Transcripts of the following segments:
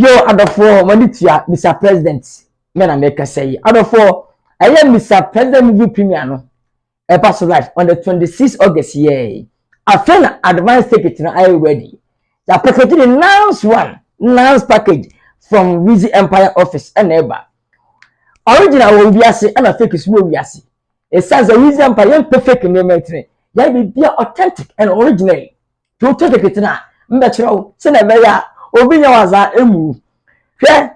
Yo, adofo, manitia, Mr. President. Men America say, adofo, I am Mr. President movie premiere no. A pass life on the 26th August. Yay. I feel advance ticket now. I ready. The package the last package from Wezzy Empire office and neighbor. Original will be as and a fake is will be as. It says a Wezzy Empire perfect in the matrix. They will be authentic and original. To take it now. Mbetro, send a mayor. Obinya waza emu hwe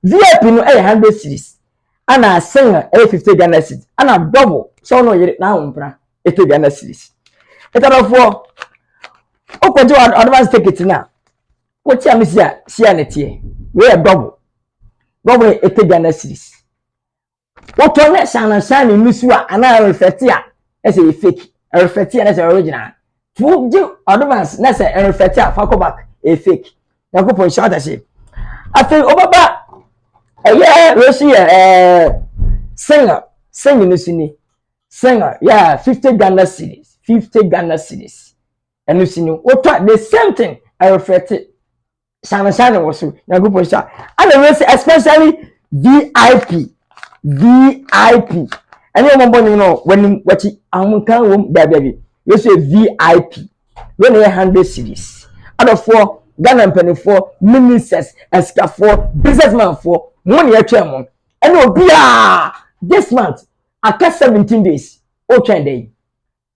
VIP no 100 series ana singer 50 Ghana series ana double so no yire na hompra 80 Ghana series etarofo okwaje advance ticket na wotia misia sia netie we double 80 Ghana series woto na shana nusu a ana reflect a ese fake reflect a na original fu ji advance na se reflect a fa go back a fake. Yakupon shot as it. I think Obaba singer singer 50 Ghana series 50 Ghana series and you what the same thing I refer to Shana was so Yakupon shot and especially VIP and you know when what I'm can baby you say VIP when 100 series out of 4 Ghana penny for ministers, esca for businessman for money atwam. And obia this month after 17 days, okay day.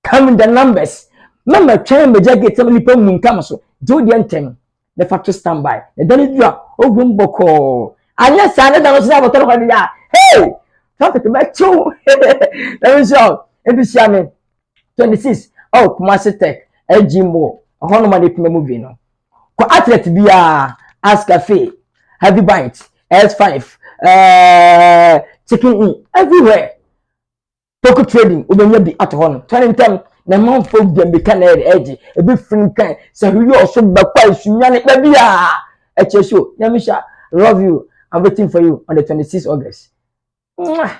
Come the numbers. Mama train me jacket some nipa mun come so. Do the enten. The factory standby. The daily drop. Ogum boko. Anya sana da no say botoro kwa dia. Hey! Traffic me chu. Let me show. Ebisiame 26. Oh, Kumasi Tech. Ejimbo. Hono ma dey movie no. For athlete bia as cafe heavy bites S5 chicken in everywhere poker trading ubenya bi at home 20 time na man folk dem be can edge e be free kind so you also be kwa sunya ne bia e che show yamisha love you I'm waiting for you on the 26th August. Mwah.